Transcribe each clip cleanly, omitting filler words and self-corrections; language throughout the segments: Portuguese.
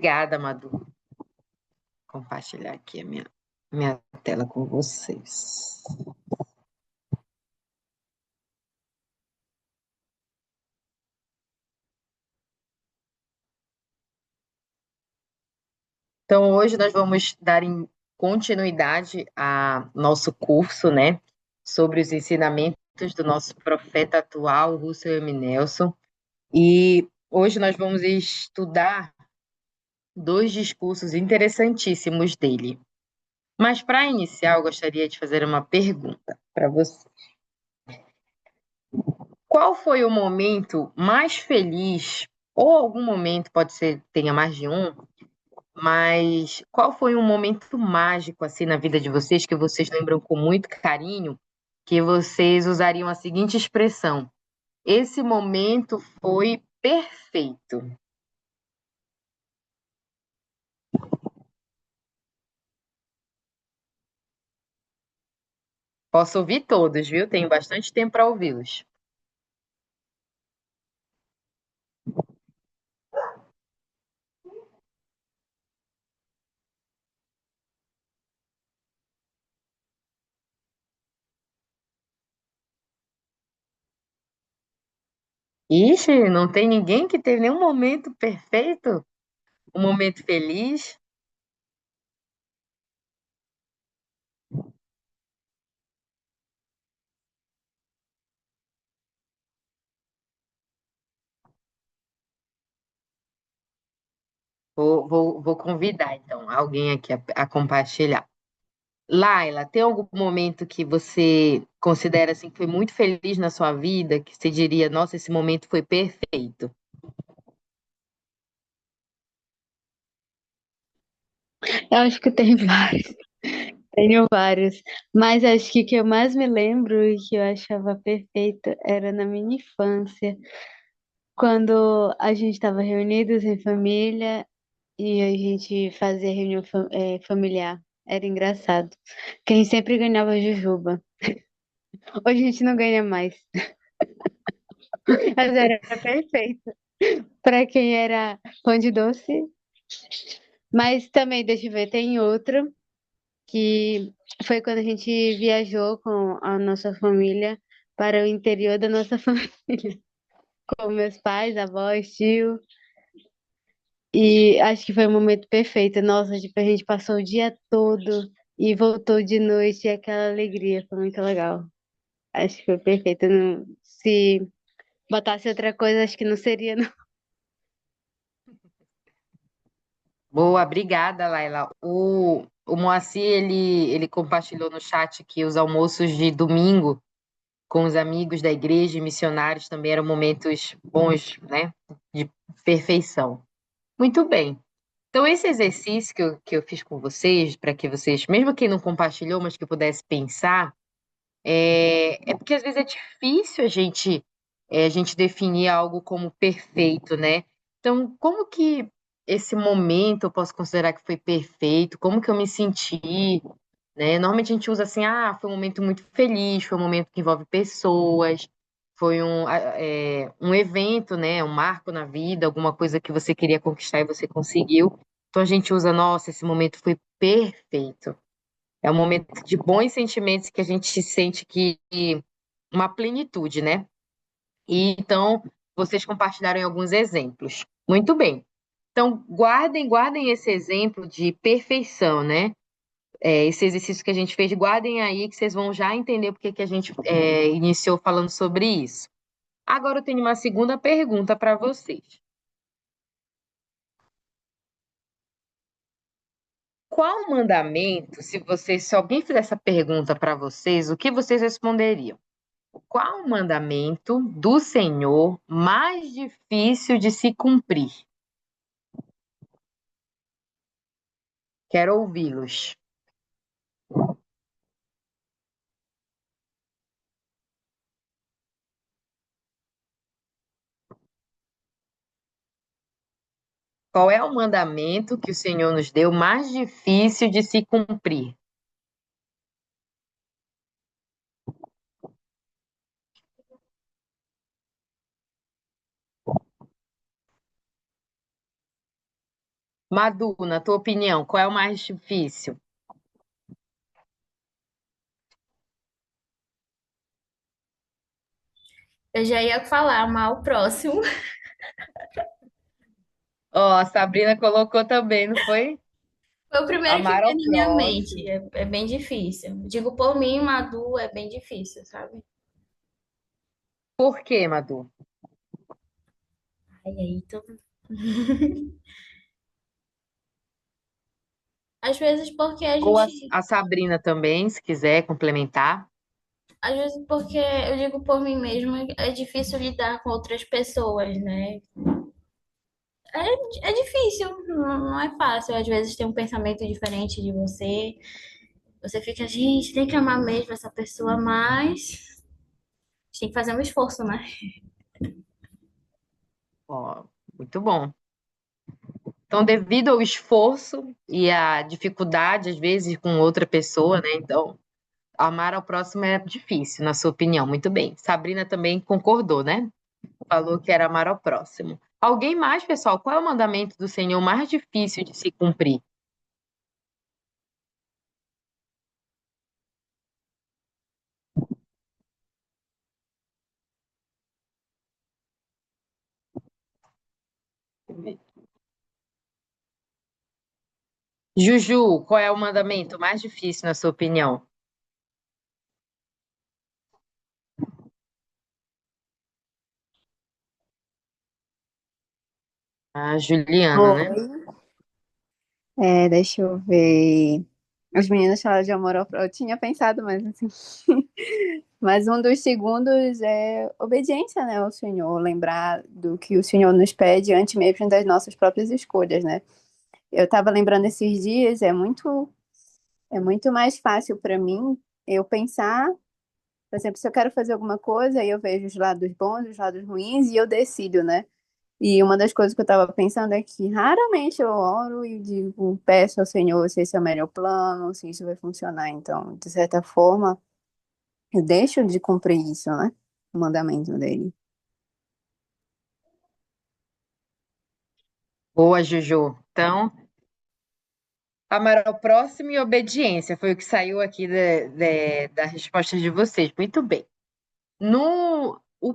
Obrigada, Madu. Compartilhar aqui a minha tela com vocês. Então, hoje nós vamos dar continuidade a nosso curso, né, sobre os ensinamentos do nosso profeta atual, Russell M. Nelson. E hoje nós vamos estudar dois discursos interessantíssimos dele. Mas para iniciar, eu gostaria de fazer uma pergunta para você. Qual foi o momento mais feliz, ou algum momento, pode ser, tenha mais de um, mas qual foi um momento mágico assim na vida de vocês que vocês lembram com muito carinho, que vocês usariam a seguinte expressão: esse momento foi perfeito. Posso ouvir todos, viu? Tenho bastante tempo para ouvi-los. Ixi, não tem ninguém que teve nenhum momento perfeito, um momento feliz. Vou convidar, então, alguém aqui a compartilhar. Laila, tem algum momento que você considera assim que foi muito feliz na sua vida, que você diria, nossa, esse momento foi perfeito? Eu acho que tem vários, tenho vários, mas acho que o que eu mais me lembro e que eu achava perfeito era na minha infância, quando a gente estava reunidos em família e a gente fazia reunião familiar. Era engraçado. Quem sempre ganhava jujuba. Hoje a gente não ganha mais, mas era perfeito para quem era fã de doce. Mas também, deixa eu ver, tem outro que foi quando a gente viajou com a nossa família para o interior da nossa família, com meus pais, avós, tio, e acho que foi um momento perfeito. Nossa, tipo, a gente passou o dia todo e voltou de noite, e aquela alegria, foi muito legal. Acho que foi perfeito. Se botasse outra coisa, acho que não seria, não. Boa, obrigada, Laila. O Moacir, ele compartilhou no chat que os almoços de domingo com os amigos da igreja e missionários também eram momentos bons, né? De perfeição. Muito bem. Então, esse exercício que eu fiz com vocês, para que vocês, mesmo quem não compartilhou, mas que pudesse pensar, é porque às vezes é difícil a gente definir algo como perfeito, né? Então, como que esse momento eu posso considerar que foi perfeito? Como que eu me senti, né? Normalmente a gente usa assim, foi um momento muito feliz, foi um momento que envolve pessoas, foi um evento, né? Um marco na vida, alguma coisa que você queria conquistar e você conseguiu. Então a gente usa, nossa, esse momento foi perfeito. É um momento de bons sentimentos que a gente sente que uma plenitude, né? E então vocês compartilharam alguns exemplos. Muito bem. Então guardem esse exemplo de perfeição, né? Esse exercício que a gente fez, guardem aí que vocês vão já entender porque que a gente iniciou falando sobre isso. Agora eu tenho uma segunda pergunta para vocês. Qual mandamento, se alguém fizer essa pergunta para vocês, o que vocês responderiam? Qual o mandamento do Senhor mais difícil de se cumprir? Quero ouvi-los. Qual é o mandamento que o Senhor nos deu mais difícil de se cumprir? Madu, na tua opinião, qual é o mais difícil? Eu já ia falar amar o próximo. Ó, a Sabrina colocou também, não foi? Foi o primeiro que Amar veio ao na minha mente. próximo. É bem difícil. Digo por mim, Madu é bem difícil, sabe? Por quê, Madu? Ai, aí, às vezes porque a Ou gente. a Sabrina também, se quiser complementar. Às vezes porque eu digo por mim mesma, é difícil lidar com outras pessoas, né? É difícil, não é fácil. Às vezes tem um pensamento diferente de você. Você fica, gente, tem que amar mesmo essa pessoa, mas tem que fazer um esforço, né? Ó, muito bom. Então, devido ao esforço e à dificuldade, às vezes, com outra pessoa, né? Então, amar ao próximo é difícil, na sua opinião. Muito bem. Sabrina também concordou, né? Falou que era amar ao próximo. Alguém mais, pessoal? Qual é o mandamento do Senhor mais difícil de se cumprir? Juju, qual é o mandamento mais difícil, na sua opinião? A Juliana, né? Oi. Deixa eu ver. Os meninos falaram de amor ao próximo. Eu tinha pensado, mas assim. Mas um dos segundos é obediência, né, ao Senhor. Lembrar do que o Senhor nos pede antes mesmo das nossas próprias escolhas, né? Eu estava lembrando esses dias, é muito mais fácil para mim eu pensar, por exemplo, se eu quero fazer alguma coisa, aí eu vejo os lados bons, os lados ruins e eu decido, né? E uma das coisas que eu estava pensando é que raramente eu oro e digo, peço ao Senhor se esse é o melhor plano, se isso vai funcionar. Então, de certa forma, eu deixo de cumprir isso, né? O mandamento dele. Boa, Juju. Então, amar ao próximo e obediência foi o que saiu aqui da resposta de vocês. Muito bem. O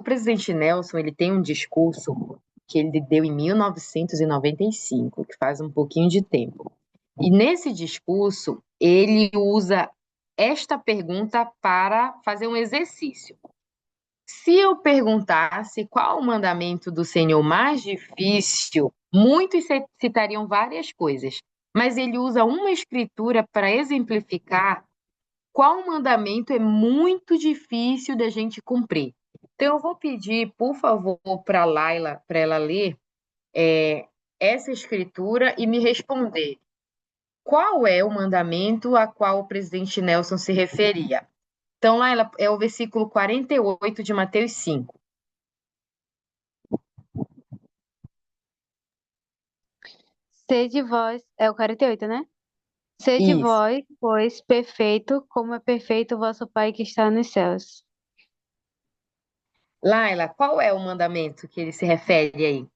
presidente Nelson, ele tem um discurso que ele deu em 1995, que faz um pouquinho de tempo. E nesse discurso, ele usa esta pergunta para fazer um exercício. Se eu perguntasse qual o mandamento do Senhor mais difícil, muitos citariam várias coisas, mas ele usa uma escritura para exemplificar qual mandamento é muito difícil da gente cumprir. Então, eu vou pedir, por favor, para a Laila, para ela ler essa escritura e me responder qual é o mandamento a qual o presidente Nelson se referia. Então, Laila, é o versículo 48 de Mateus 5. Sede vós, é o 48, né? Sede Isso. vós, pois, perfeito, como é perfeito o vosso Pai que está nos céus. Laila, qual é o mandamento que ele se refere aí?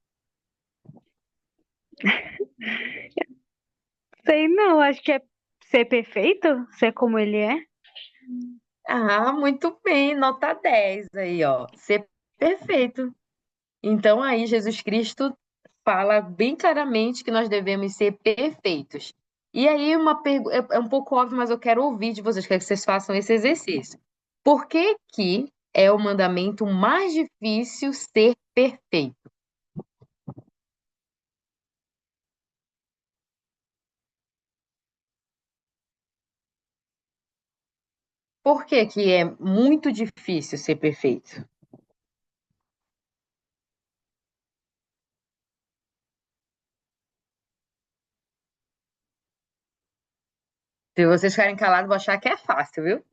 Sei não, acho que é ser perfeito, ser como ele é. Ah, muito bem, nota 10 aí, ó. Ser perfeito. Então, aí, Jesus Cristo fala bem claramente que nós devemos ser perfeitos. E aí, uma pergunta, é um pouco óbvio, mas eu quero ouvir de vocês, quero que vocês façam esse exercício. Por que que é o mandamento mais difícil ser perfeito? Por que que é muito difícil ser perfeito? Se vocês ficarem calados, vou achar que é fácil, viu?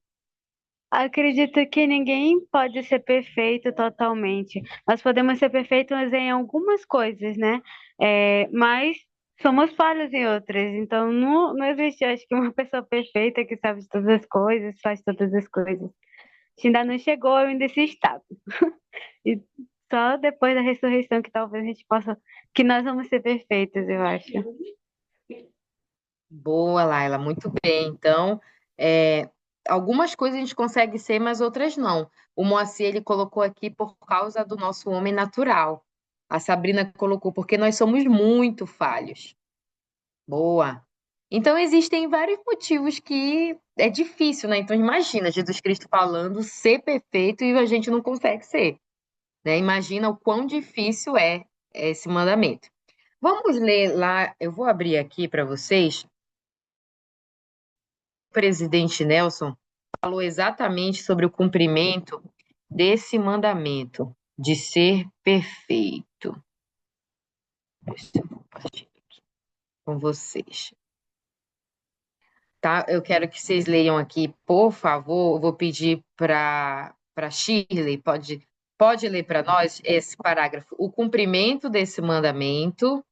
Acredito que ninguém pode ser perfeito totalmente. Nós podemos ser perfeitos em algumas coisas, né? Mas somos falhos em outras. Então, não existe, acho que, uma pessoa perfeita que sabe de todas as coisas, faz todas as coisas. Se ainda não chegou, eu ainda esse estado. só depois da ressurreição que talvez a gente possa, que nós vamos ser perfeitos, eu acho. Boa, Laila, muito bem. Então, é, algumas coisas a gente consegue ser, mas outras não. O Moacir, ele colocou aqui por causa do nosso homem natural. A Sabrina colocou porque nós somos muito falhos. Boa. Então, existem vários motivos que é difícil, né? Então, imagina Jesus Cristo falando ser perfeito e a gente não consegue ser, né? Imagina o quão difícil é esse mandamento. Vamos ler lá, eu vou abrir aqui para vocês. O presidente Nelson falou exatamente sobre o cumprimento desse mandamento de ser perfeito. Deixa eu compartilhar aqui com vocês. Tá? Eu quero que vocês leiam aqui, por favor. Eu vou pedir para Shirley, pode ler para nós esse parágrafo. O cumprimento desse mandamento.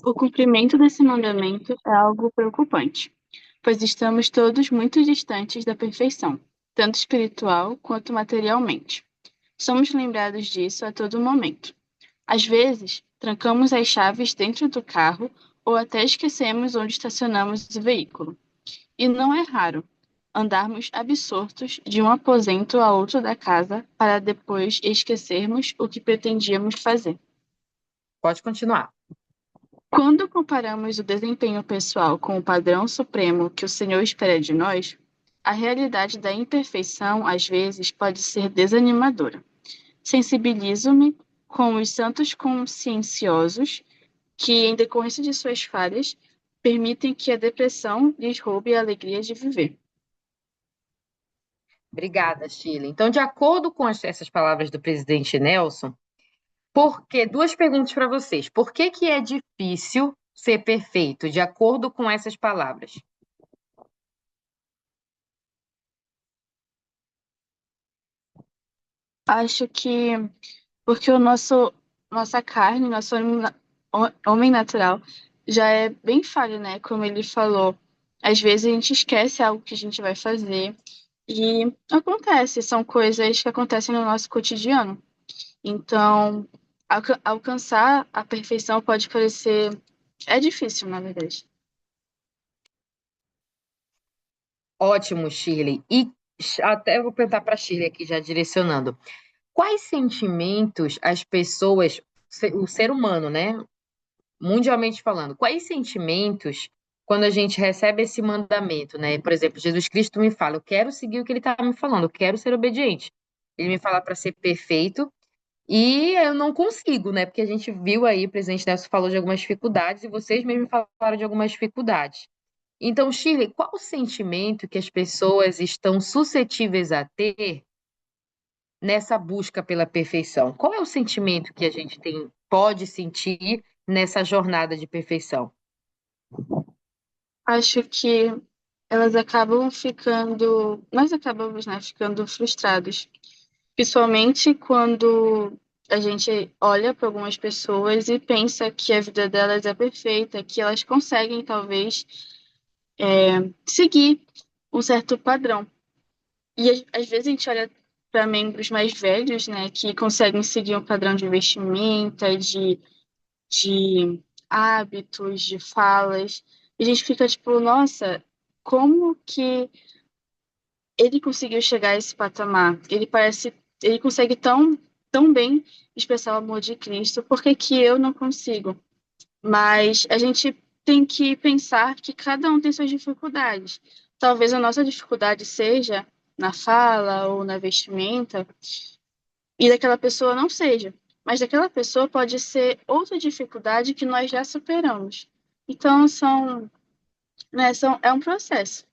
O cumprimento desse mandamento é algo preocupante, pois estamos todos muito distantes da perfeição, tanto espiritual quanto materialmente. Somos lembrados disso a todo momento. Às vezes, trancamos as chaves dentro do carro ou até esquecemos onde estacionamos o veículo. E não é raro andarmos absortos de um aposento a outro da casa para depois esquecermos o que pretendíamos fazer. Pode continuar. Quando comparamos o desempenho pessoal com o padrão supremo que o Senhor espera de nós, a realidade da imperfeição às vezes pode ser desanimadora. Sensibilizo-me com os santos conscienciosos que, em decorrência de suas falhas, permitem que a depressão lhes roube a alegria de viver. Obrigada, Shirley. Então, de acordo com essas palavras do presidente Nelson, duas perguntas para vocês. Por que que é difícil ser perfeito, de acordo com essas palavras? Acho que porque nossa carne, nosso homem natural já é bem falho, né? Como ele falou, às vezes a gente esquece algo que a gente vai fazer e acontece, são coisas que acontecem no nosso cotidiano. Então, alcançar a perfeição pode parecer é difícil, na verdade. Ótimo, Shirley. E até eu vou perguntar para a Shirley aqui, já direcionando. Quais sentimentos as pessoas, o ser humano, né, mundialmente falando, quais sentimentos, quando a gente recebe esse mandamento, né? Por exemplo, Jesus Cristo me fala, eu quero seguir o que ele está me falando, eu quero ser obediente. Ele me fala para ser perfeito e eu não consigo, né? Porque a gente viu aí, o presidente Nelson falou de algumas dificuldades e vocês mesmos falaram de algumas dificuldades. Então, Shirley, qual o sentimento que as pessoas estão suscetíveis a ter nessa busca pela perfeição? Qual é o sentimento que a gente pode sentir nessa jornada de perfeição? Acho que elas acabam ficando, nós acabamos, né, ficando frustrados, principalmente quando a gente olha para algumas pessoas e pensa que a vida delas é perfeita, que elas conseguem talvez seguir um certo padrão. E às vezes a gente olha para membros mais velhos, né, que conseguem seguir um padrão de vestimenta, de hábitos, de falas, e a gente fica tipo, nossa, como que ele conseguiu chegar a esse patamar? Ele consegue tão bem expressar o amor de Cristo, por que que eu não consigo? Mas a gente tem que pensar que cada um tem suas dificuldades. Talvez a nossa dificuldade seja na fala ou na vestimenta, e daquela pessoa não seja. Mas daquela pessoa pode ser outra dificuldade que nós já superamos. Então, é um processo.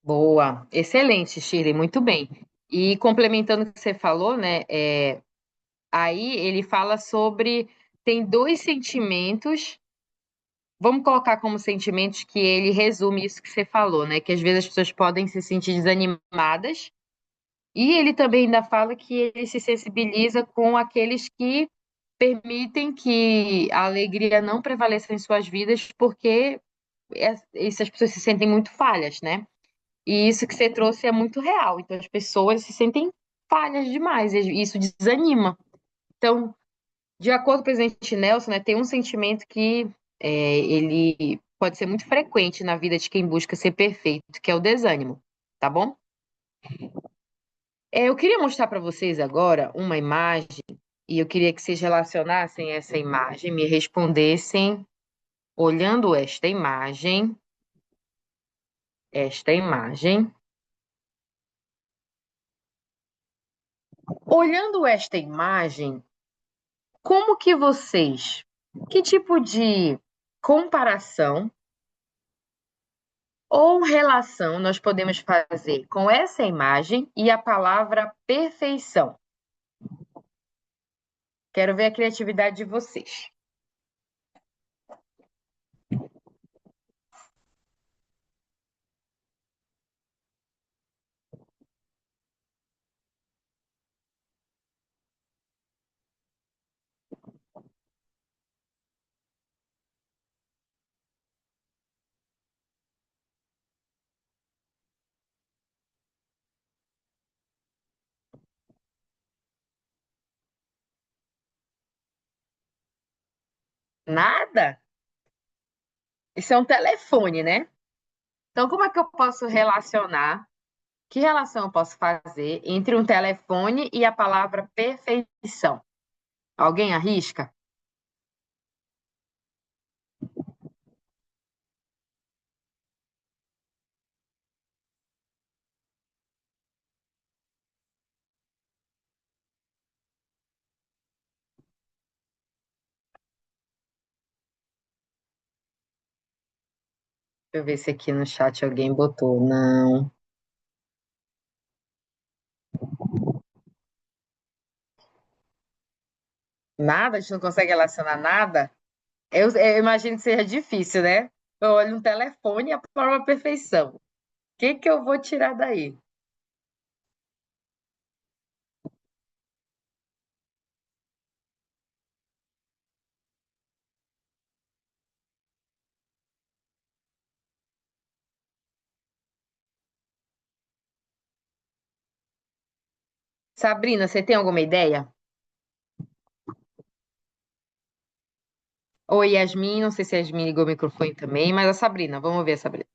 Boa, excelente, Shirley, muito bem. E complementando o que você falou, né? Aí ele fala sobre. Tem dois sentimentos. Vamos colocar como sentimentos que ele resume isso que você falou, né? Que às vezes as pessoas podem se sentir desanimadas. E ele também ainda fala que ele se sensibiliza com aqueles que permitem que a alegria não prevaleça em suas vidas, porque essas pessoas se sentem muito falhas, né? E isso que você trouxe é muito real. Então, as pessoas se sentem falhas demais, e isso desanima. Então, de acordo com o presidente Nelson, né, tem um sentimento que ele pode ser muito frequente na vida de quem busca ser perfeito, que é o desânimo, tá bom? Eu queria mostrar para vocês agora uma imagem, e eu queria que vocês relacionassem essa imagem, me respondessem olhando esta imagem, olhando esta imagem, como que vocês, que tipo de comparação ou relação nós podemos fazer com essa imagem e a palavra perfeição? Quero ver a criatividade de vocês. Nada? Isso é um telefone, né? Então, como é que eu posso relacionar? Que relação eu posso fazer entre um telefone e a palavra perfeição? Alguém arrisca? Deixa eu ver se aqui no chat alguém botou. Não. Nada? A gente não consegue relacionar nada? Eu imagino que seja difícil, né? Eu olho um telefone e a palavra perfeição. O que que eu vou tirar daí? Sabrina, você tem alguma ideia? Oi, Yasmin, não sei se a Yasmin ligou o microfone também, mas a Sabrina, vamos ver a Sabrina.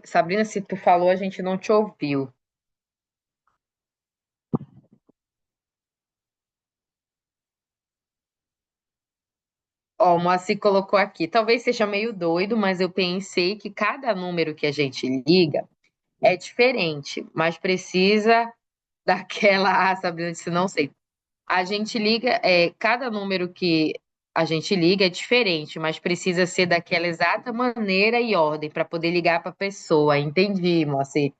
Sabrina, se tu falou, a gente não te ouviu. Ó, o Moacir colocou aqui. Talvez seja meio doido, mas eu pensei que cada número que a gente liga é diferente, mas precisa daquela. Ah, Sabrina disse, não sei. A gente liga, cada número que a gente liga é diferente, mas precisa ser daquela exata maneira e ordem para poder ligar para a pessoa. Entendi, Moacir.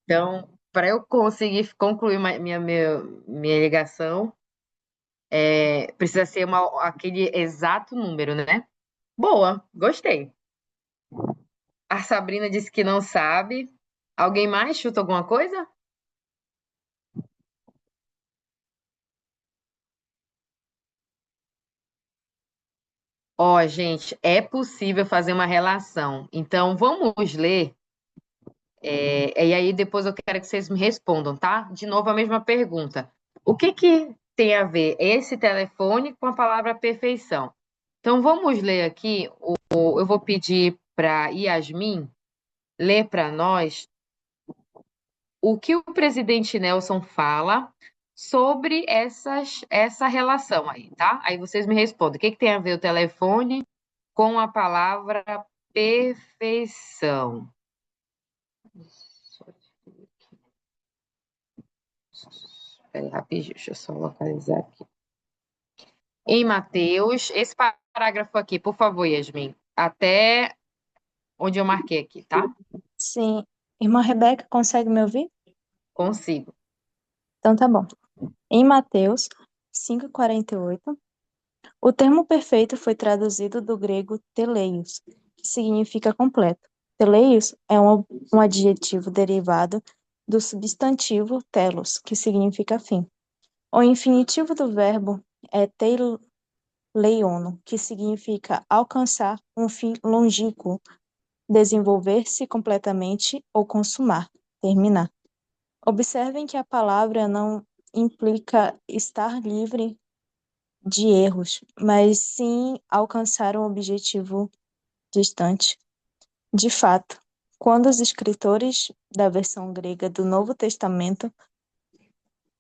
Então, para eu conseguir concluir minha ligação, precisa ser aquele exato número, né? Boa, gostei. A Sabrina disse que não sabe. Alguém mais chuta alguma coisa? Ó, gente, é possível fazer uma relação. Então, vamos ler. E aí, depois eu quero que vocês me respondam, tá? De novo, a mesma pergunta. O que que tem a ver esse telefone com a palavra perfeição? Então, vamos ler aqui. Eu vou pedir para Yasmin ler para nós o que o presidente Nelson fala sobre essa relação aí, tá? Aí vocês me respondem. O que que tem a ver o telefone com a palavra perfeição? Espera aí, rapidinho, deixa eu só localizar aqui. Em Mateus, esse parágrafo aqui, por favor, Yasmin, até onde eu marquei aqui, tá? Sim. Irmã Rebeca, consegue me ouvir? Consigo. Então tá bom. Em Mateus 5:48, o termo perfeito foi traduzido do grego teleios, que significa completo. Teleios é um adjetivo derivado do substantivo telos, que significa fim. O infinitivo do verbo é leiono, que significa alcançar um fim longínquo, desenvolver-se completamente ou consumar, terminar. Observem que a palavra não implica estar livre de erros, mas sim alcançar um objetivo distante. De fato, quando os escritores da versão grega do Novo Testamento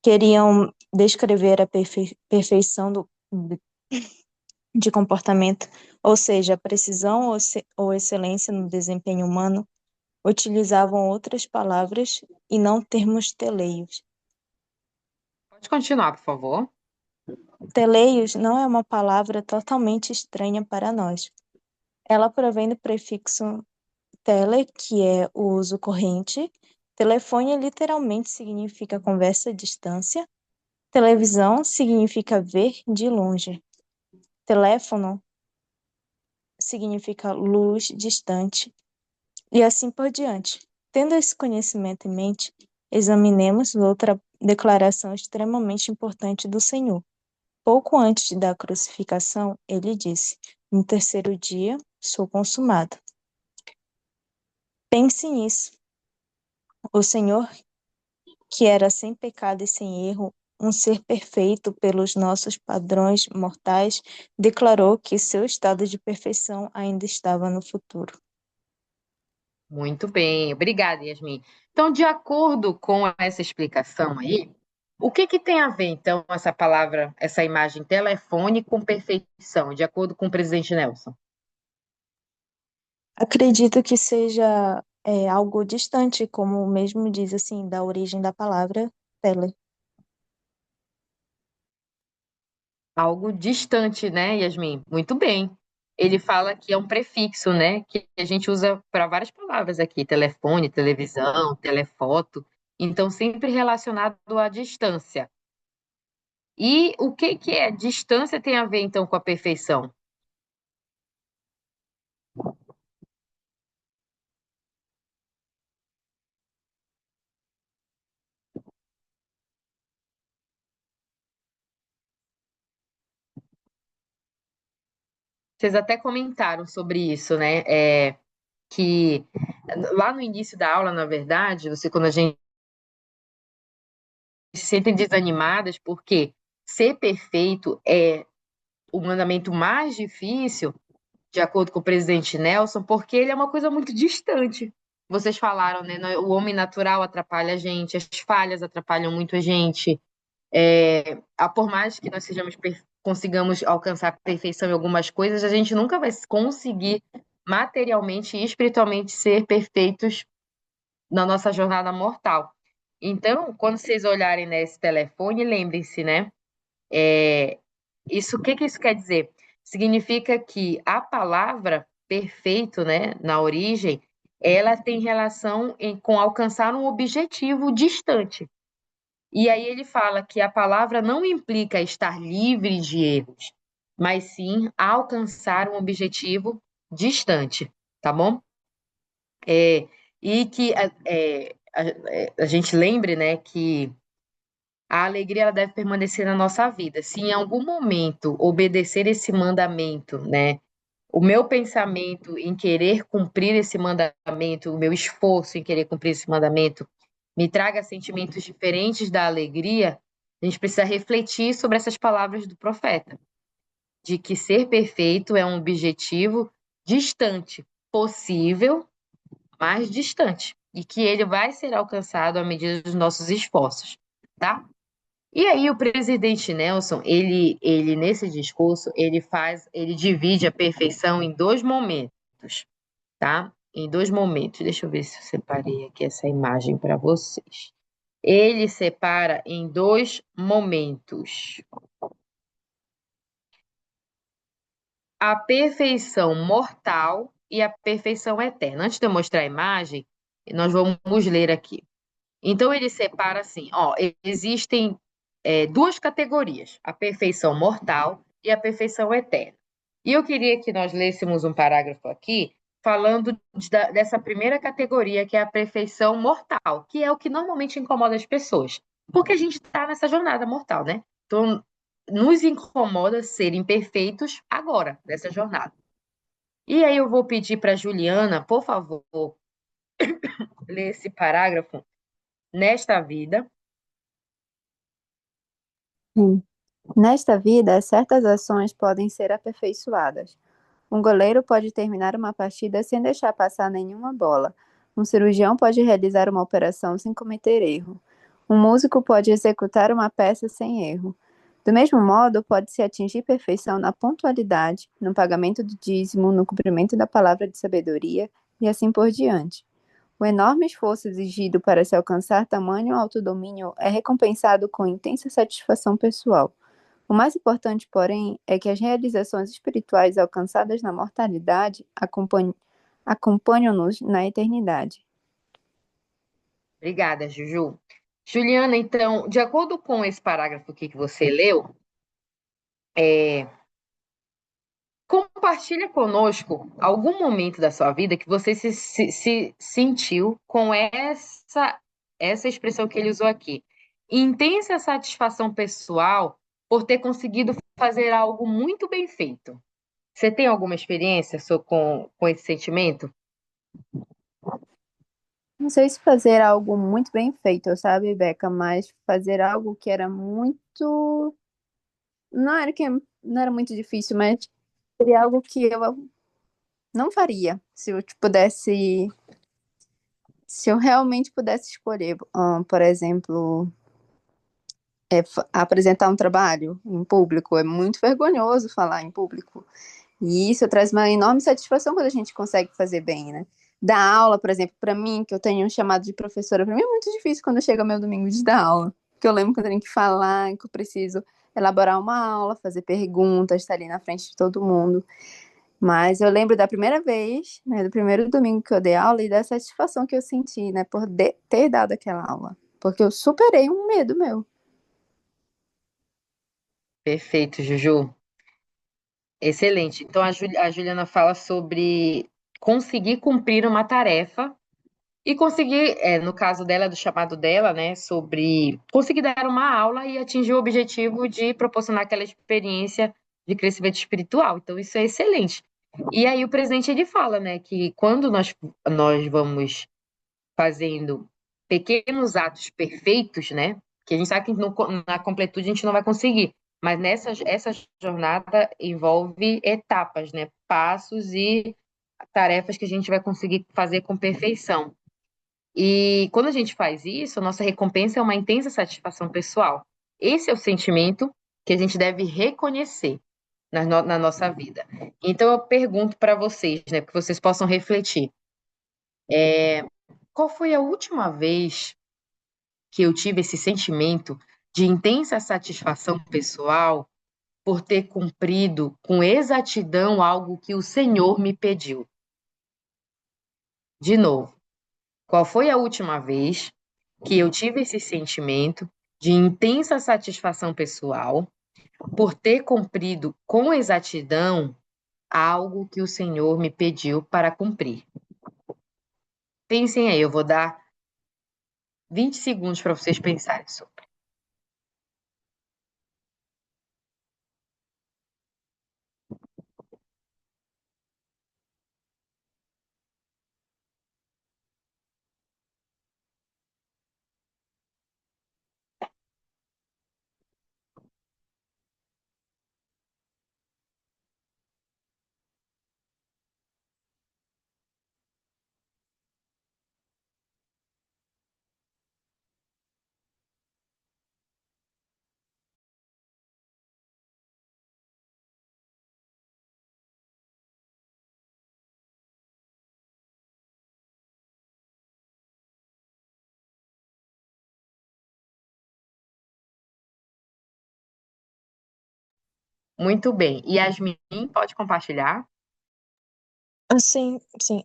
queriam descrever a perfeição de comportamento, ou seja, precisão ou excelência no desempenho humano, utilizavam outras palavras e não termos teleios. Pode continuar, por favor. Teleios não é uma palavra totalmente estranha para nós. Ela provém do prefixo tele, que é o uso corrente. Telefone literalmente significa conversa à distância. Televisão significa ver de longe. Teléfono significa luz distante. E assim por diante. Tendo esse conhecimento em mente, examinemos outra declaração extremamente importante do Senhor. Pouco antes da crucificação, ele disse: no terceiro dia sou consumado. Pense nisso. O Senhor, que era sem pecado e sem erro, um ser perfeito pelos nossos padrões mortais, declarou que seu estado de perfeição ainda estava no futuro. Muito bem, obrigada, Yasmin. Então, de acordo com essa explicação aí, o que que tem a ver, então, essa palavra, essa imagem telefone com perfeição, de acordo com o presidente Nelson? Acredito que seja algo distante, como mesmo diz assim, da origem da palavra tele. Algo distante, né, Yasmin? Muito bem. Ele fala que é um prefixo, né, que a gente usa para várias palavras aqui, telefone, televisão, telefoto, então sempre relacionado à distância. E o que que é distância tem a ver, então, com a perfeição? Vocês até comentaram sobre isso, né? Que lá no início da aula, na verdade, quando a gente se sentem desanimadas, porque ser perfeito é o mandamento mais difícil, de acordo com o presidente Nelson, porque ele é uma coisa muito distante. Vocês falaram, né? O homem natural atrapalha a gente, as falhas atrapalham muito a gente. Por mais que nós consigamos alcançar a perfeição em algumas coisas, a gente nunca vai conseguir materialmente e espiritualmente ser perfeitos na nossa jornada mortal. Então, quando vocês olharem nesse telefone, lembrem-se, né? O que que isso quer dizer? Significa que a palavra perfeito, né, na origem, ela tem relação com alcançar um objetivo distante. E aí ele fala que a palavra não implica estar livre de erros, mas sim alcançar um objetivo distante, tá bom? E que a gente lembre, né, que a alegria ela deve permanecer na nossa vida. Se em algum momento obedecer esse mandamento, né, o meu pensamento em querer cumprir esse mandamento, o meu esforço em querer cumprir esse mandamento, me traga sentimentos diferentes da alegria, a gente precisa refletir sobre essas palavras do profeta, de que ser perfeito é um objetivo distante, possível, mas distante, e que ele vai ser alcançado à medida dos nossos esforços, tá? E aí o presidente Nelson, ele nesse discurso, ele divide a perfeição em dois momentos, tá? Em dois momentos. Deixa eu ver se eu separei aqui essa imagem para vocês. Ele separa em dois momentos. A perfeição mortal e a perfeição eterna. Antes de eu mostrar a imagem, nós vamos ler aqui. Então ele separa assim, ó, existem duas categorias, a perfeição mortal e a perfeição eterna. E eu queria que nós lêssemos um parágrafo aqui falando dessa primeira categoria, que é a perfeição mortal, que é o que normalmente incomoda as pessoas, porque a gente está nessa jornada mortal, né? Então, nos incomoda ser imperfeitos agora, nessa jornada. E aí eu vou pedir para Juliana, por favor, ler esse parágrafo. Nesta vida, Sim. Nesta vida, certas ações podem ser aperfeiçoadas. Um goleiro pode terminar uma partida sem deixar passar nenhuma bola. Um cirurgião pode realizar uma operação sem cometer erro. Um músico pode executar uma peça sem erro. Do mesmo modo, pode-se atingir perfeição na pontualidade, no pagamento do dízimo, no cumprimento da palavra de sabedoria e assim por diante. O enorme esforço exigido para se alcançar tamanho autodomínio é recompensado com intensa satisfação pessoal. O mais importante, porém, é que as realizações espirituais alcançadas na mortalidade acompanham-nos na eternidade. obrigada, Juju. Juliana, então, de acordo com esse parágrafo aqui que você leu, compartilha conosco algum momento da sua vida que você se sentiu com essa expressão que ele usou aqui. Intensa satisfação pessoal por ter conseguido fazer algo muito bem feito. Você tem alguma experiência com esse sentimento? Não sei se fazer algo muito bem feito, sabe, Beca, mas fazer algo que era muito. Não era muito difícil, mas seria algo que eu não faria se eu pudesse. Se eu realmente pudesse escolher, por exemplo, apresentar um trabalho em público, é muito vergonhoso falar em público. E isso traz uma enorme satisfação quando a gente consegue fazer bem, né? Dar aula, por exemplo, para mim, que eu tenho um chamado de professora, para mim é muito difícil quando chega meu domingo de dar aula. Porque eu lembro que eu tenho que falar, que eu preciso elaborar uma aula, fazer perguntas, estar ali na frente de todo mundo. Mas eu lembro da primeira vez, né, do primeiro domingo que eu dei aula e da satisfação que eu senti, né, por ter dado aquela aula. Porque eu superei um medo meu. Perfeito, Juju. Excelente. Então, a Juliana fala sobre conseguir cumprir uma tarefa e conseguir, no caso dela, do chamado dela, né, sobre conseguir dar uma aula e atingir o objetivo de proporcionar aquela experiência de crescimento espiritual. Então, isso é excelente. E aí, o presidente, ele fala, né, que quando nós vamos fazendo pequenos atos perfeitos, né? Que a gente sabe que na completude a gente não vai conseguir, mas essa jornada envolve etapas, né? Passos e tarefas que a gente vai conseguir fazer com perfeição. E quando a gente faz isso, a nossa recompensa é uma intensa satisfação pessoal. Esse é o sentimento que a gente deve reconhecer na nossa vida. Então eu pergunto para vocês, né, que vocês possam refletir. Qual foi a última vez que eu tive esse sentimento de intensa satisfação pessoal por ter cumprido com exatidão algo que o Senhor me pediu? De novo, qual foi a última vez que eu tive esse sentimento de intensa satisfação pessoal por ter cumprido com exatidão algo que o Senhor me pediu para cumprir? Pensem aí, eu vou dar 20 segundos para vocês pensarem sobre. Muito bem. Yasmin, pode compartilhar? Assim, sim,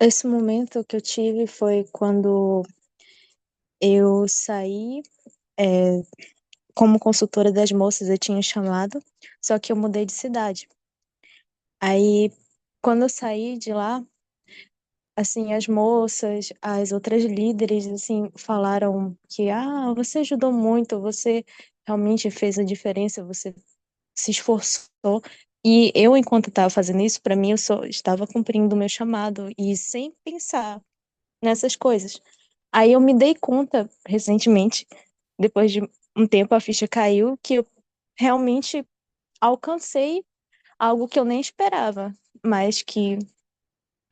esse momento que eu tive foi quando eu saí, é, como consultora das moças, eu tinha chamado, só que eu mudei de cidade. Aí, quando eu saí de lá, assim, as moças, as outras líderes, assim, falaram que, você ajudou muito, você realmente fez a diferença, você se esforçou. E eu, enquanto estava fazendo isso, para mim, eu só estava cumprindo o meu chamado e sem pensar nessas coisas. Aí eu me dei conta, recentemente, depois de um tempo a ficha caiu, que eu realmente alcancei algo que eu nem esperava, mas que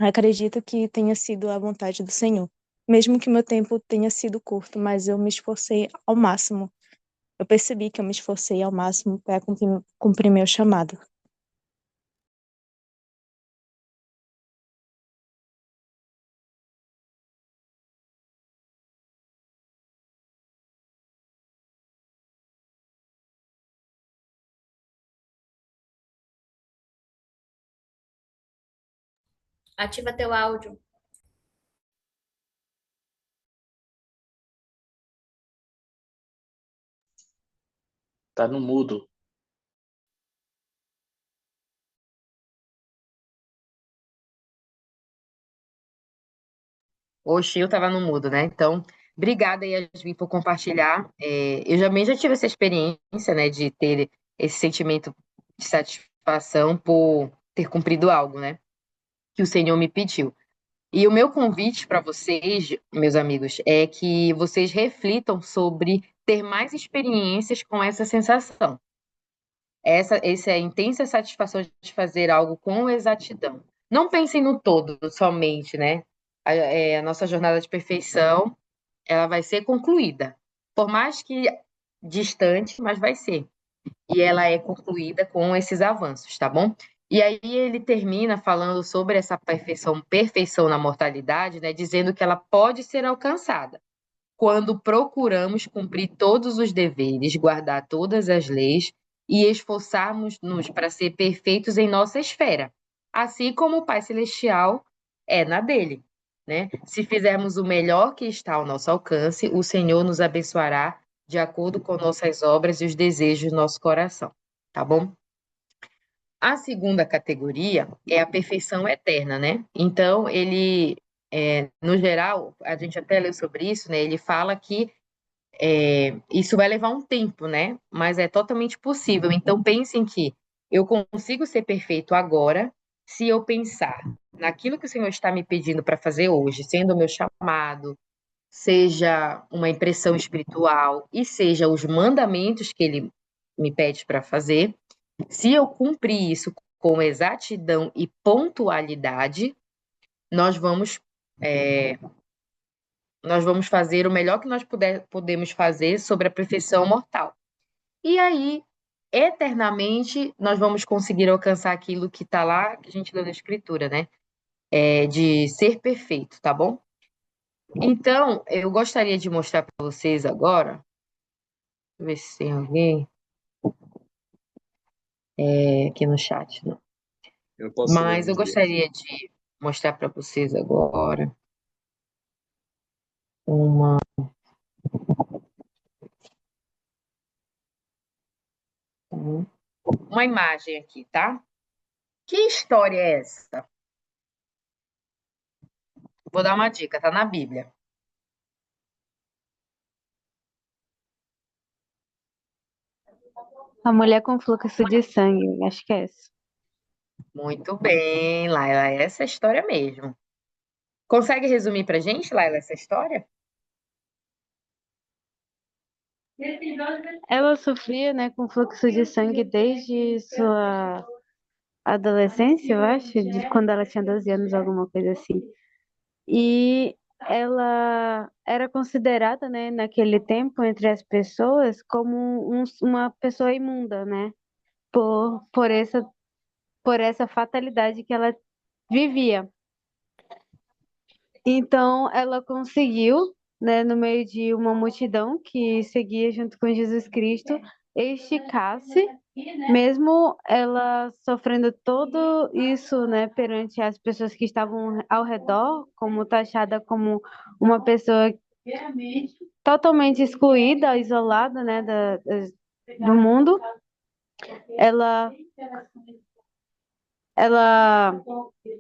acredito que tenha sido a vontade do Senhor. Mesmo que meu tempo tenha sido curto, mas eu me esforcei ao máximo. Eu percebi que eu me esforcei ao máximo para cumprir meu chamado. Ativa teu áudio. Tá no mudo. Oxi, eu tava no mudo, né? Então, obrigada, Yasmin, por compartilhar. Eu também já tive essa experiência, né, de ter esse sentimento de satisfação por ter cumprido algo, né, que o Senhor me pediu. E o meu convite para vocês, meus amigos, é que vocês reflitam sobre ter mais experiências com essa sensação. Essa é a intensa satisfação de fazer algo com exatidão. Não pensem no todo somente, né? A nossa jornada de perfeição, ela vai ser concluída. Por mais que distante, mas vai ser. E ela é concluída com esses avanços, tá bom? E aí ele termina falando sobre essa perfeição na mortalidade, né? Dizendo que ela pode ser alcançada quando procuramos cumprir todos os deveres, guardar todas as leis e esforçarmos-nos para ser perfeitos em nossa esfera, assim como o Pai Celestial é na dele, né? Se fizermos o melhor que está ao nosso alcance, o Senhor nos abençoará de acordo com nossas obras e os desejos do nosso coração, tá bom? A segunda categoria é a perfeição eterna, né? Então, no geral, a gente até leu sobre isso, né? Ele fala que isso vai levar um tempo, né? Mas é totalmente possível. Então, pensem que eu consigo ser perfeito agora se eu pensar naquilo que o Senhor está me pedindo para fazer hoje, sendo o meu chamado, seja uma impressão espiritual e seja os mandamentos que Ele me pede para fazer. Se eu cumprir isso com exatidão e pontualidade, nós vamos é, nós vamos fazer o melhor que nós podemos fazer sobre a perfeição mortal. E aí, eternamente, nós vamos conseguir alcançar aquilo que está lá, que a gente leu na Escritura, né? De ser perfeito, tá bom? Então, eu gostaria de mostrar para vocês agora, deixa eu ver se tem alguém aqui no chat, não. Eu posso ler Mas um eu dia. gostaria de mostrar para vocês agora uma, uma imagem aqui, tá? Que história é essa? Vou dar uma dica, tá na Bíblia. A mulher com fluxo de sangue, acho que é essa. Muito bem, Laila, essa é a história mesmo. Consegue resumir pra gente, Laila, essa história? Ela sofria, né, com fluxo de sangue desde sua adolescência, eu acho, de quando ela tinha 12 anos, alguma coisa assim. E ela era considerada, né, naquele tempo, entre as pessoas, como uma pessoa imunda, né, por essa fatalidade que ela vivia. Então, ela conseguiu, né, no meio de uma multidão que seguia junto com Jesus Cristo, esticar-se, mesmo ela sofrendo tudo isso, né, perante as pessoas que estavam ao redor, como taxada como uma pessoa totalmente excluída, isolada, né, do mundo. Ela, ela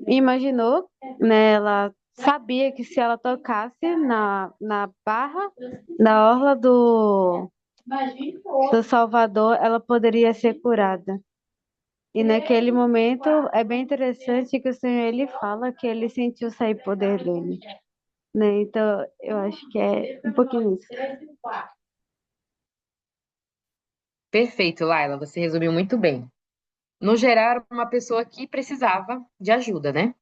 imaginou, né, ela sabia que se ela tocasse na barra, na orla seu Salvador, ela poderia ser curada. E naquele momento é bem interessante que o Senhor ele fala que ele sentiu sair poder dele, né? Então eu acho que é um pouquinho isso. Perfeito, Laila, você resumiu muito bem. No geral, era uma pessoa que precisava de ajuda, né?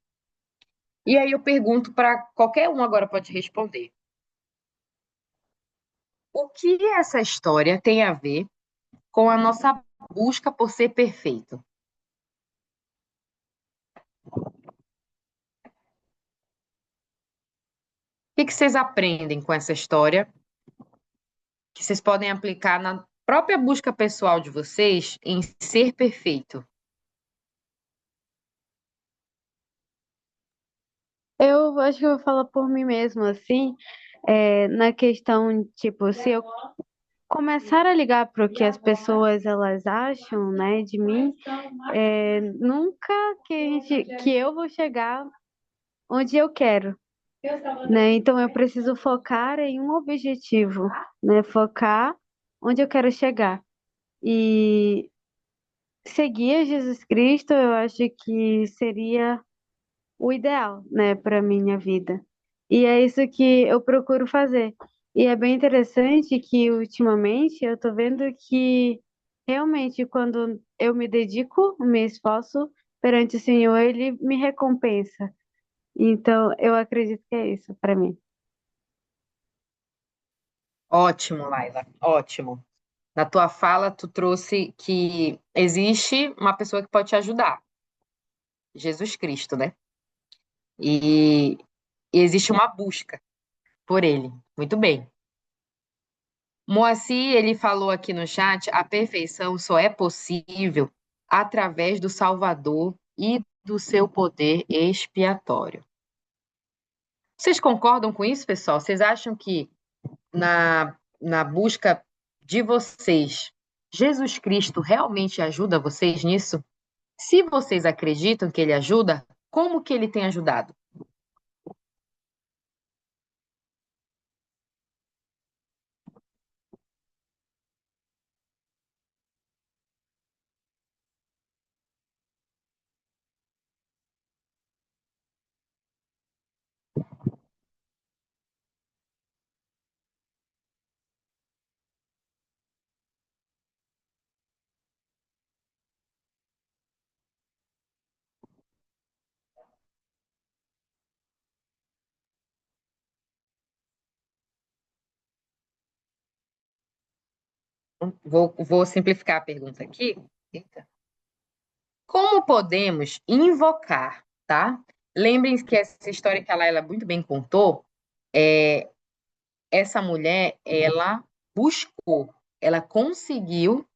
E aí eu pergunto para qualquer um agora pode responder. O que essa história tem a ver com a nossa busca por ser perfeito? O que vocês aprendem com essa história que vocês podem aplicar na própria busca pessoal de vocês em ser perfeito? Eu acho que eu vou falar por mim mesma, assim, na questão, tipo, se eu começar a ligar para o que as pessoas elas acham, né, de mim, nunca que eu vou chegar onde eu quero, né? Então eu preciso focar em um objetivo, né? Focar onde eu quero chegar. E seguir a Jesus Cristo, eu acho que seria o ideal, né, para minha vida. E é isso que eu procuro fazer. E é bem interessante que ultimamente eu tô vendo que realmente quando eu me dedico, me esforço perante o Senhor, ele me recompensa. Então, eu acredito que é isso para mim. Ótimo, Laila, ótimo. Na tua fala, tu trouxe que existe uma pessoa que pode te ajudar, Jesus Cristo, né? E existe uma busca por ele. Muito bem. Moacir, ele falou aqui no chat, a perfeição só é possível através do Salvador e do seu poder expiatório. Vocês concordam com isso, pessoal? Vocês acham que na busca de vocês, Jesus Cristo realmente ajuda vocês nisso? Se vocês acreditam que ele ajuda, como que ele tem ajudado? Vou simplificar a pergunta aqui. Eita. Como podemos invocar, tá? Lembrem-se que essa história que a Laila muito bem contou, é, essa mulher, ela buscou, ela conseguiu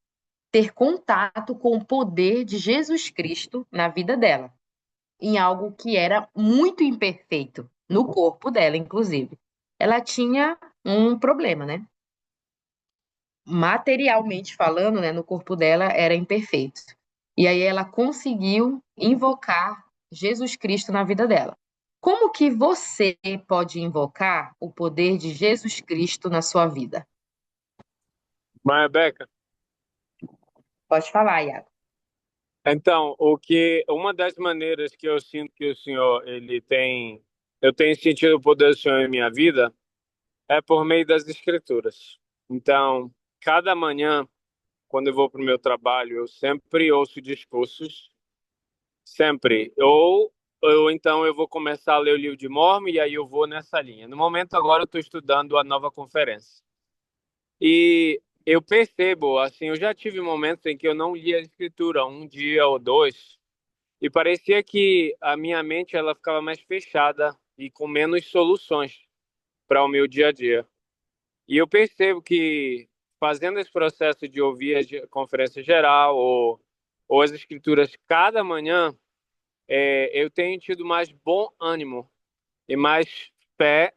ter contato com o poder de Jesus Cristo na vida dela, em algo que era muito imperfeito, no corpo dela, inclusive. Ela tinha um problema, né? Materialmente falando, né, no corpo dela era imperfeito. E aí ela conseguiu invocar Jesus Cristo na vida dela. Como que você pode invocar o poder de Jesus Cristo na sua vida? Mas, Rebeca, Pode falar, Iago. então, uma das maneiras que eu sinto que o Senhor, eu tenho sentido o poder do Senhor em minha vida é por meio das Escrituras. Então, cada manhã, quando eu vou para o meu trabalho, eu sempre ouço discursos, sempre. Ou então eu vou começar a ler o livro de Mórmon e aí eu vou nessa linha. No momento agora eu estou estudando a nova conferência. E eu percebo, assim, eu já tive momentos em que eu não lia a escritura um dia ou dois, e parecia que a minha mente ela ficava mais fechada e com menos soluções para o meu dia a dia. E eu percebo que fazendo esse processo de ouvir a conferência geral ou as escrituras cada manhã, eu tenho tido mais bom ânimo e mais fé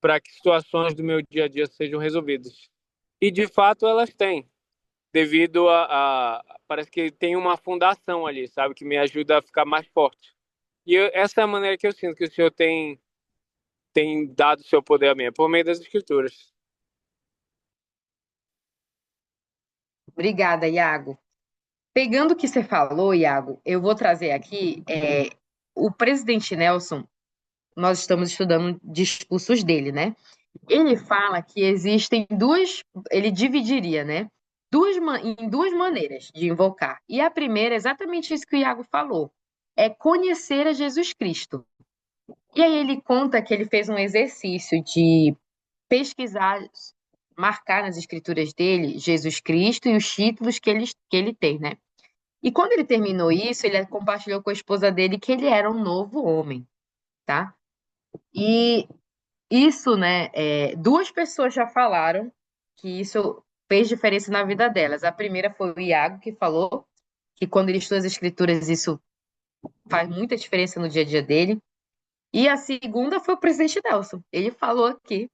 para que situações do meu dia a dia sejam resolvidas. E de fato elas têm, devido parece que tem uma fundação ali, sabe, que me ajuda a ficar mais forte. Essa é a maneira que eu sinto que o Senhor tem dado o seu poder a mim, é por meio das Escrituras. Obrigada, Iago. Pegando o que você falou, Iago, eu vou trazer aqui o presidente Nelson. Nós estamos estudando discursos dele, né? Ele fala que existem ele dividiria, né? Em duas maneiras de invocar. E a primeira é exatamente isso que o Iago falou, é conhecer a Jesus Cristo. E aí ele conta que ele fez um exercício de pesquisar, marcar nas escrituras dele Jesus Cristo e os títulos que ele tem, né? E quando ele terminou isso, ele compartilhou com a esposa dele que ele era um novo homem, tá? E isso, né? Duas pessoas já falaram que isso fez diferença na vida delas. A primeira foi o Iago, que falou que quando ele estuda as escrituras, isso faz muita diferença no dia a dia dele. E a segunda foi o presidente Nelson. Ele falou aqui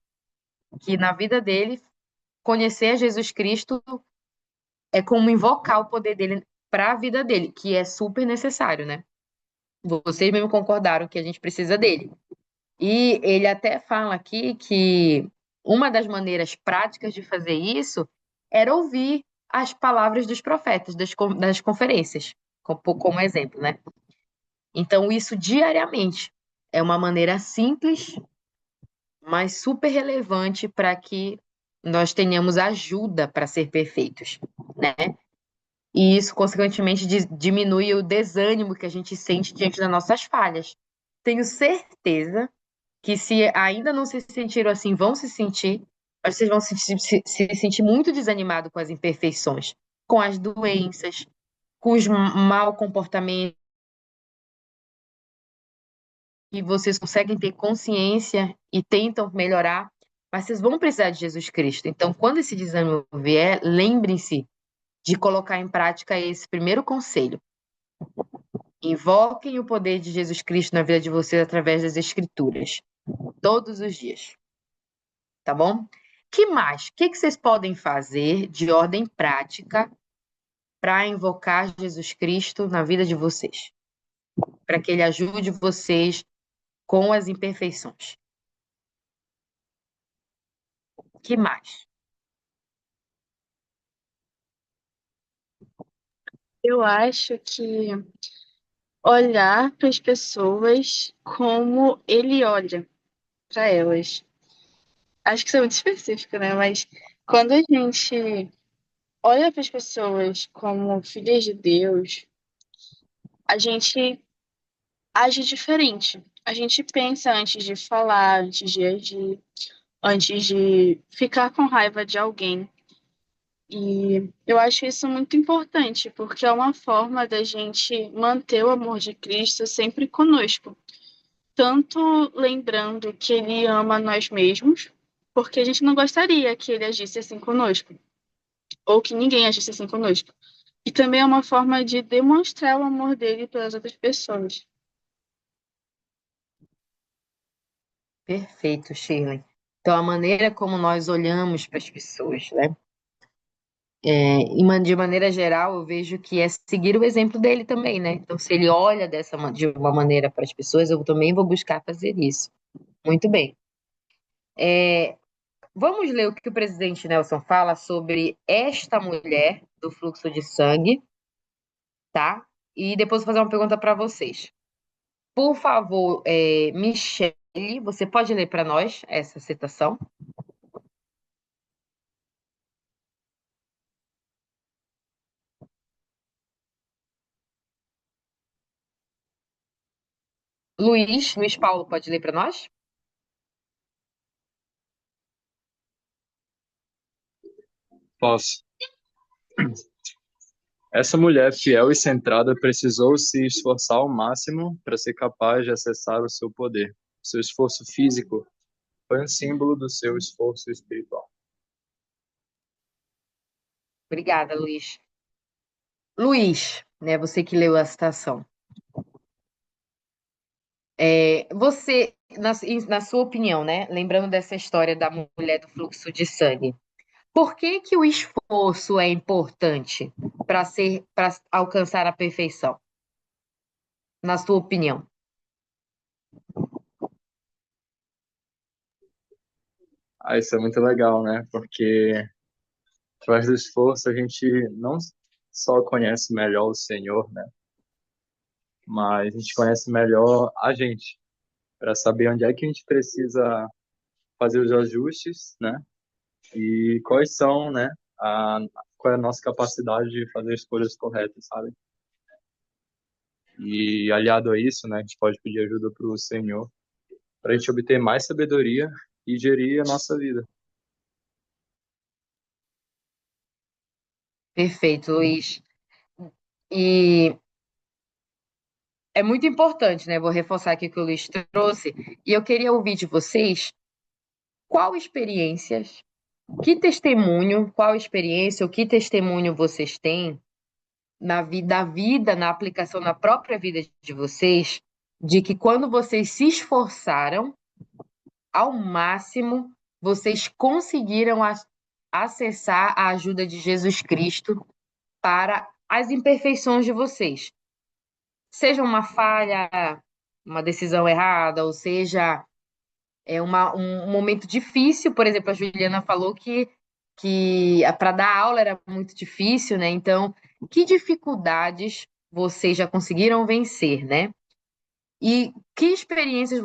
que na vida dele, conhecer a Jesus Cristo é como invocar o poder dele para a vida dele, que é super necessário, né? Vocês mesmo concordaram que a gente precisa dele. E ele até fala aqui que uma das maneiras práticas de fazer isso era ouvir as palavras dos profetas das conferências, como exemplo, né? Então, isso diariamente é uma maneira simples, mas super relevante para que nós tenhamos ajuda para ser perfeitos, né? E isso, consequentemente, diminui o desânimo que a gente sente diante das nossas falhas. Tenho certeza que se ainda não se sentiram assim, vão se sentir, mas vocês vão se sentir muito desanimados com as imperfeições, com as doenças, com os mau comportamentos, e vocês conseguem ter consciência e tentam melhorar, mas vocês vão precisar de Jesus Cristo. Então, quando esse desânimo vier, lembrem-se de colocar em prática esse primeiro conselho. Invoquem o poder de Jesus Cristo na vida de vocês através das Escrituras, todos os dias. Tá bom? Que mais? O que vocês podem fazer de ordem prática para invocar Jesus Cristo na vida de vocês? Para que ele ajude vocês com as imperfeições. Que mais? Eu acho que olhar para as pessoas como ele olha para elas. Acho que isso é muito específico, né? Mas quando a gente olha para as pessoas como filhas de Deus, a gente age diferente. A gente pensa antes de falar, antes de agir, antes de ficar com raiva de alguém. E eu acho isso muito importante, porque é uma forma da gente manter o amor de Cristo sempre conosco. Tanto lembrando que ele ama nós mesmos, porque a gente não gostaria que ele agisse assim conosco, ou que ninguém agisse assim conosco. E também é uma forma de demonstrar o amor dele pelas outras pessoas. Perfeito, Shirley. Então, a maneira como nós olhamos para as pessoas, né? De maneira geral, eu vejo que é seguir o exemplo dele também, né? Então, se ele olha de uma maneira para as pessoas, eu também vou buscar fazer isso. Muito bem. Vamos ler o que o presidente Nelson fala sobre esta mulher do fluxo de sangue, tá? E depois eu vou fazer uma pergunta para vocês. Por favor, Michele, você pode ler para nós essa citação? Luiz Paulo, pode ler para nós? Posso. Essa mulher fiel e centrada precisou se esforçar ao máximo para ser capaz de acessar o seu poder. Seu esforço físico foi um símbolo do seu esforço espiritual. Obrigada, Luiz. Luiz, né, você que leu a citação. Você, na sua opinião, né, lembrando dessa história da mulher do fluxo de sangue, por que que o esforço é importante para alcançar a perfeição? Na sua opinião? Isso é muito legal, né? Porque Através do esforço, a gente não só conhece melhor o Senhor, né? Mas a gente conhece melhor a gente, para saber onde é que a gente precisa fazer os ajustes, né? E quais são, né? A, qual é a nossa capacidade de fazer escolhas corretas, sabe? E aliado a isso, né? A gente pode pedir ajuda para o Senhor para a gente obter mais sabedoria e gerir a nossa vida. Perfeito, Luiz. E é muito importante, né? Vou reforçar aqui o que o Luiz trouxe. E eu queria ouvir de vocês qual experiências, que testemunho, qual experiência ou que testemunho vocês têm na aplicação na própria vida de vocês, de que quando vocês se esforçaram ao máximo, vocês conseguiram acessar a ajuda de Jesus Cristo para as imperfeições de vocês. Seja uma falha, uma decisão errada, ou seja, um momento difícil. Por exemplo, a Juliana falou que para dar aula era muito difícil, né? Então, que dificuldades vocês já conseguiram vencer, né? E que experiências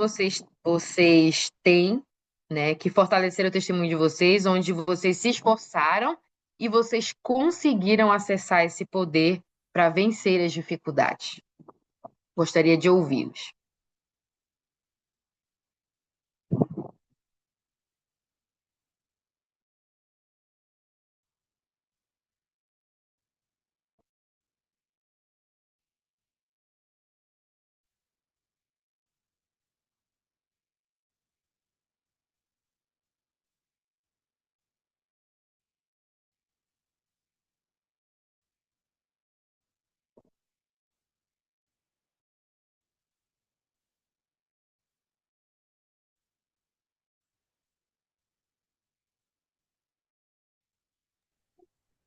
vocês têm, né, que fortaleceram o testemunho de vocês, onde vocês se esforçaram e vocês conseguiram acessar esse poder para vencer as dificuldades? Gostaria de ouvi-los.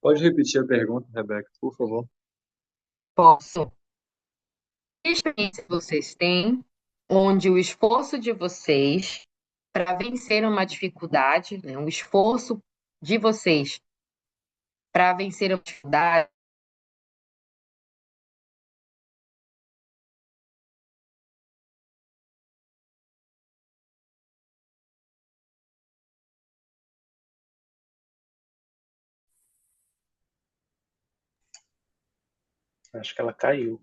Pode repetir a pergunta, Rebeca, por favor? Posso. Que experiência vocês têm onde o esforço de vocês para vencer uma dificuldade, né, um esforço de vocês para vencer uma dificuldade, Acho que ela caiu.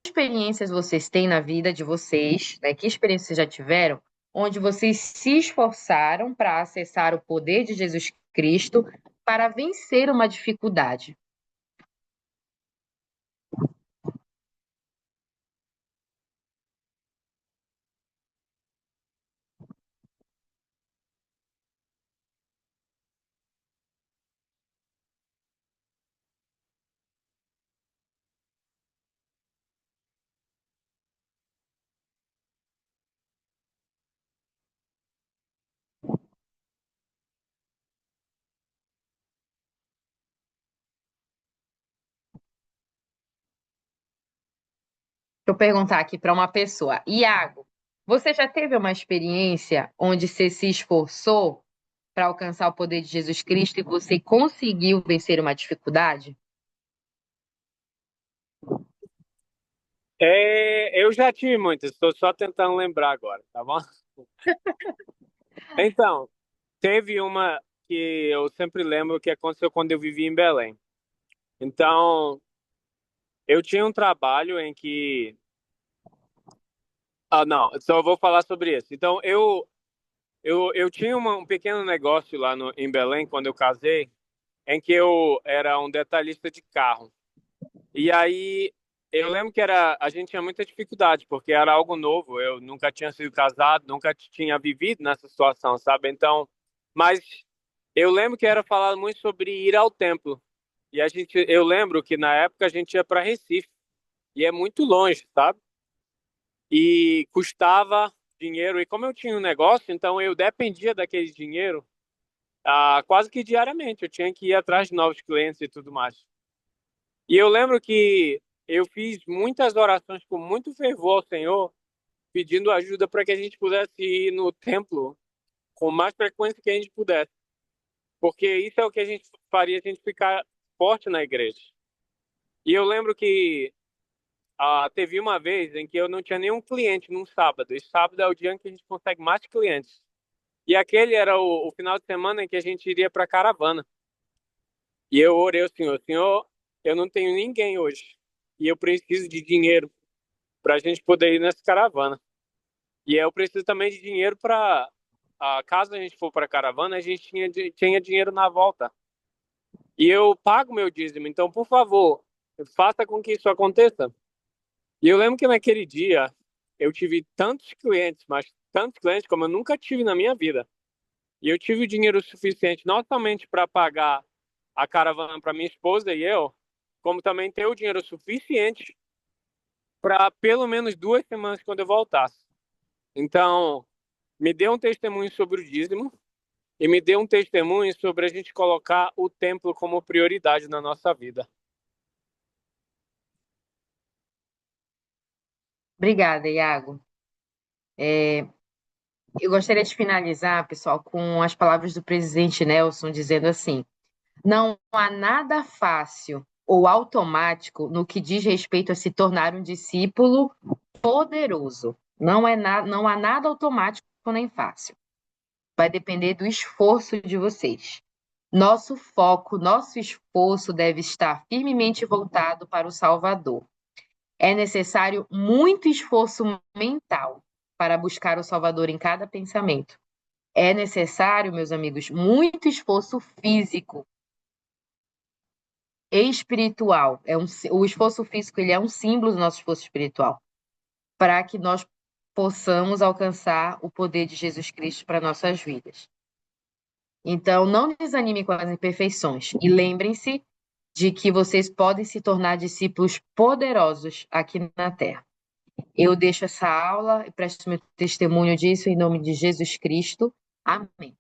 que experiências vocês têm na vida de vocês, né? Que experiências vocês já tiveram, onde vocês se esforçaram para acessar o poder de Jesus Cristo para vencer uma dificuldade? Deixa eu perguntar aqui para uma pessoa. Iago, você já teve uma experiência onde você se esforçou para alcançar o poder de Jesus Cristo e você conseguiu vencer uma dificuldade? Eu já tive muitas, estou só tentando lembrar agora, tá bom? Então, teve uma que eu sempre lembro que aconteceu quando eu vivia em Belém. Então, eu tinha um trabalho em que... Ah, não, só eu vou falar sobre isso. Então, eu tinha um pequeno negócio lá em Belém, quando eu casei, em que eu era um detalhista de carro. E aí, eu lembro que a gente tinha muita dificuldade, porque era algo novo. Eu nunca tinha sido casado, nunca tinha vivido nessa situação, sabe? Então, mas eu lembro que era falado muito sobre ir ao templo. E eu lembro que na época a gente ia para Recife, e é muito longe, sabe? E custava dinheiro. E como eu tinha um negócio, então eu dependia daquele dinheiro quase que diariamente. Eu tinha que ir atrás de novos clientes e tudo mais. E eu lembro que eu fiz muitas orações com muito fervor ao Senhor, pedindo ajuda para que a gente pudesse ir no templo com mais frequência que a gente pudesse. Porque isso é o que a gente faria a gente ficar forte na igreja. E eu lembro que teve uma vez em que eu não tinha nenhum cliente num sábado. E sábado é o dia em que a gente consegue mais clientes. E aquele era o final de semana em que a gente iria para a caravana. E eu orei ao Senhor, Senhor, eu não tenho ninguém hoje. E eu preciso de dinheiro para a gente poder ir nessa caravana. E eu preciso também de dinheiro para, caso a gente for para a caravana, a gente tinha dinheiro na volta. E eu pago meu dízimo, então, por favor, faça com que isso aconteça. E eu lembro que naquele dia eu tive tantos clientes, mas tantos clientes como eu nunca tive na minha vida. E eu tive o dinheiro suficiente não somente para pagar a caravana para minha esposa e eu, como também ter o dinheiro suficiente para pelo menos 2 semanas quando eu voltasse. Então, me dê um testemunho sobre o dízimo e me dê um testemunho sobre a gente colocar o templo como prioridade na nossa vida. Obrigada, Iago. Eu gostaria de finalizar, pessoal, com as palavras do presidente Nelson dizendo assim: não há nada fácil ou automático no que diz respeito a se tornar um discípulo poderoso. Não há nada automático nem fácil. Vai depender do esforço de vocês. Nosso foco, nosso esforço deve estar firmemente voltado para o Salvador. É necessário muito esforço mental para buscar o Salvador em cada pensamento. É necessário, meus amigos, muito esforço físico e espiritual. O esforço físico ele é um símbolo do nosso esforço espiritual, para que nós possamos alcançar o poder de Jesus Cristo para nossas vidas. Então, não desanime com as imperfeições e lembrem-se de que vocês podem se tornar discípulos poderosos aqui na Terra. Eu deixo essa aula e presto meu testemunho disso em nome de Jesus Cristo. Amém.